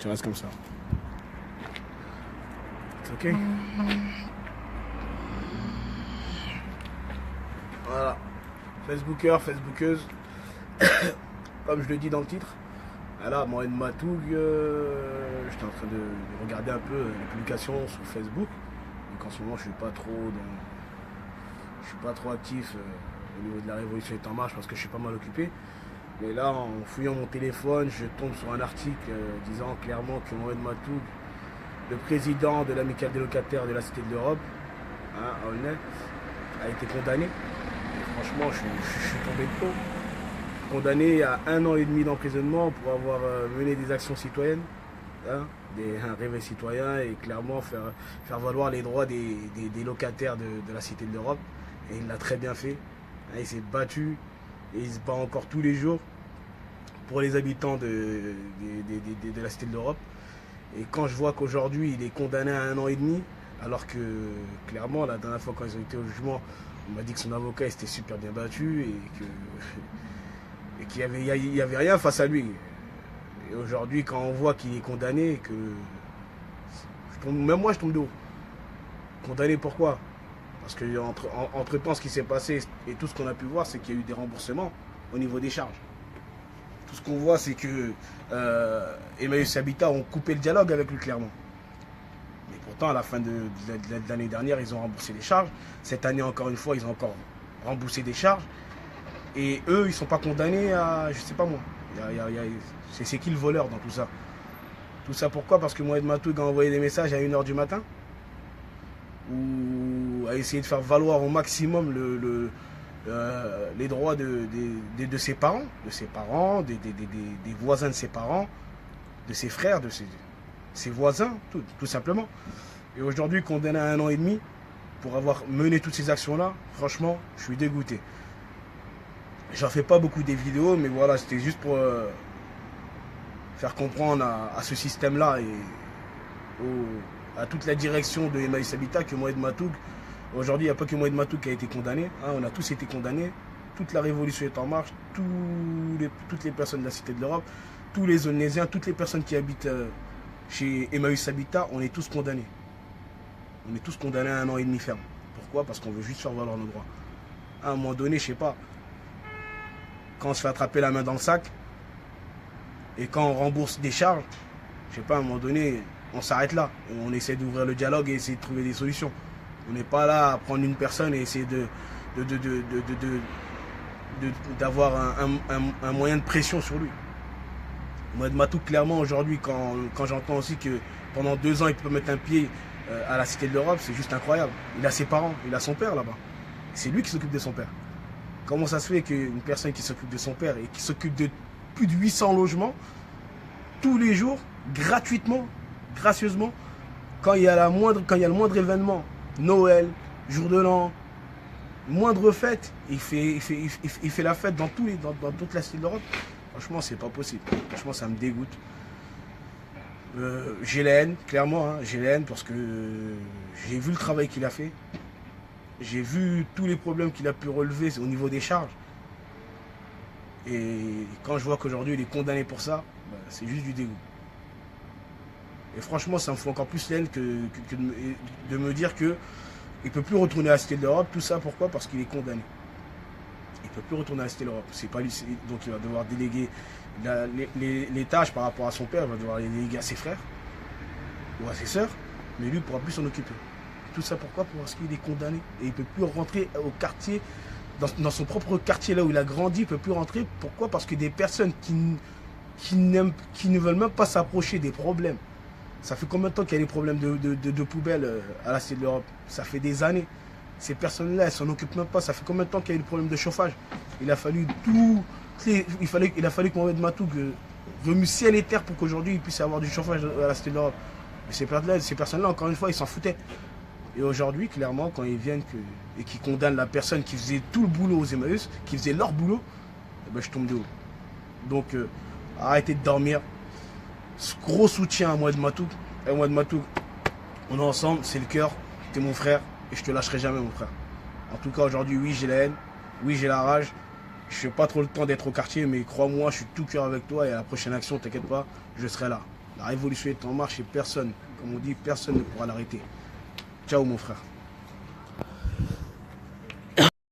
Tu restes comme ça. C'est ok? Voilà. Facebooker, Facebookeuse. Comme je le dis dans le titre. Voilà, Mohamed Matoug, j'étais en train de regarder un peu les publications sur Facebook. Donc en ce moment, je suis pas trop actif au niveau de la Révolution est en marche parce que je suis pas mal occupé. Mais là, en fouillant mon téléphone, je tombe sur un article disant clairement que Mohamed Matoug, le président de l'amicale des locataires de la Cité de l'Europe, hein, à Aulnay, a été condamné. Et franchement, je suis tombé de haut. Condamné à 1 an et demi d'emprisonnement pour avoir mené des actions citoyennes, hein, un réveil citoyen et clairement faire valoir les droits des locataires de la Cité de l'Europe. Et il l'a très bien fait. Hein, il s'est battu et il se bat encore tous les jours pour les habitants de la Cité de l'Europe. Et quand je vois qu'aujourd'hui il est condamné à 1 an et demi, alors que clairement la dernière fois quand ils ont été au jugement, on m'a dit que son avocat s'était super bien battu et qu'il n'y avait rien face à lui. Et aujourd'hui, quand on voit qu'il est condamné, même moi je tombe de haut. Condamné pourquoi? Parce que entre temps, ce qui s'est passé et tout ce qu'on a pu voir, c'est qu'il y a eu des remboursements au niveau des charges. Tout ce qu'on voit, c'est que Emmaüs Habitat ont coupé le dialogue avec lui clairement. Mais pourtant, à la fin de l'année dernière, ils ont remboursé les charges. Cette année, encore une fois, ils ont encore remboursé des charges. Et eux, ils ne sont pas condamnés à, je sais pas moi, c'est qui le voleur dans tout ça? Tout ça pourquoi? Parce que Mohamed Matoug a envoyé des messages à 1 h du matin, ou a essayé de faire valoir au maximum les droits de ses parents, des voisins de ses parents, de ses frères, de ses voisins, tout simplement. Et aujourd'hui, condamné à 1 an et demi pour avoir mené toutes ces actions-là, franchement, je suis dégoûté. J'en fais pas beaucoup des vidéos, mais voilà, c'était juste pour faire comprendre à ce système-là et à toute la direction de Emmaüs Habitat que Mohamed Matoug, aujourd'hui, il n'y a pas que Mohamed Matoug qui a été condamné, hein, on a tous été condamnés, toute la révolution est en marche, toutes les personnes de la Cité de l'Europe, tous les Aulnaisiens, toutes les personnes qui habitent chez Emmaüs Habitat, on est tous condamnés. On est tous condamnés à 1 an et demi ferme. Pourquoi? Parce qu'on veut juste faire valoir nos droits. À un moment donné, je sais pas, quand on se fait attraper la main dans le sac et quand on rembourse des charges, je sais pas, à un moment donné, on s'arrête là. On essaie d'ouvrir le dialogue et essayer de trouver des solutions. On n'est pas là à prendre une personne et essayer d'avoir un moyen de pression sur lui. Mohamed Matoug, clairement, aujourd'hui, quand j'entends aussi que pendant 2 ans, il peut mettre un pied à la Cité de l'Europe, c'est juste incroyable. Il a ses parents, il a son père là-bas. C'est lui qui s'occupe de son père. Comment ça se fait qu'une personne qui s'occupe de son père et qui s'occupe de plus de 800 logements, tous les jours, gratuitement, gracieusement, quand il y a le moindre événement, Noël, jour de l'an, moindre fête, il fait la fête dans toute la Cité de l'Europe. Franchement, c'est pas possible. Franchement, ça me dégoûte. J'ai la haine, clairement, hein, j'ai la haine parce que j'ai vu le travail qu'il a fait. J'ai vu tous les problèmes qu'il a pu relever au niveau des charges. Et quand je vois qu'aujourd'hui il est condamné pour ça, bah, c'est juste du dégoût. Et franchement, ça me fout encore plus la haine que de me dire qu'il ne peut plus retourner à la Cité de l'Europe. Tout ça, pourquoi? Parce qu'il est condamné. Il ne peut plus retourner à la Cité de l'Europe. C'est pas lui, donc il va devoir déléguer les tâches par rapport à son père, il va devoir les déléguer à ses frères ou à ses sœurs, mais lui ne pourra plus s'en occuper. Tout ça pourquoi? Parce qu'il est condamné et il ne peut plus rentrer au quartier, dans son propre quartier là où il a grandi, il ne peut plus rentrer. Pourquoi? Parce que des personnes qui ne veulent même pas s'approcher des problèmes. Ça fait combien de temps qu'il y a des problèmes de poubelles à la Cité de l'Europe? Ça fait des années. Ces personnes-là, elles s'en occupent même pas. Ça fait combien de temps qu'il y a eu des problèmes de chauffage? Il a fallu que Mohamed Matoug remue ciel et terre pour qu'aujourd'hui il puisse avoir du chauffage à la Cité de l'Europe. Mais ces personnes-là, encore une fois, ils s'en foutaient. Et aujourd'hui, clairement, quand ils viennent et qu'ils condamnent la personne qui faisait tout le boulot aux Emmaüs, qui faisait leur boulot, eh ben, je tombe de haut. Donc, arrêtez de dormir. Gros soutien à Mohamed Matoug. Et Mohamed Matoug, on est ensemble, c'est le cœur, t'es mon frère, et je te lâcherai jamais, mon frère. En tout cas, aujourd'hui, oui, j'ai la haine, oui, j'ai la rage. Je n'ai pas trop le temps d'être au quartier, mais crois-moi, je suis tout cœur avec toi, et à la prochaine action, t'inquiète pas, je serai là. La révolution est en marche et personne, comme on dit, personne ne pourra l'arrêter. Ciao mon frère.